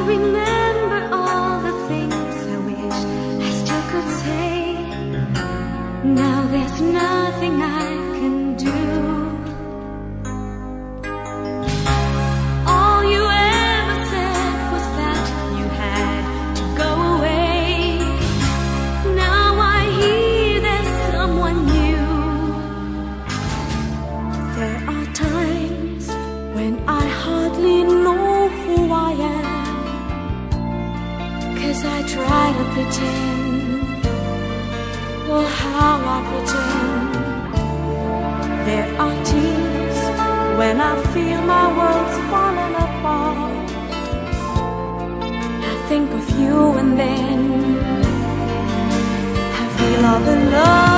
remember all the things I wish I still could say. Now there's nothing I can do. All you ever said was that you had to go away. Now I hear there's someone new. There are times when I hardly know who I am, 'cause I try to pretend, well, how I pretend. There are tears when I feel my world's falling apart. I think of you and then I feel all the love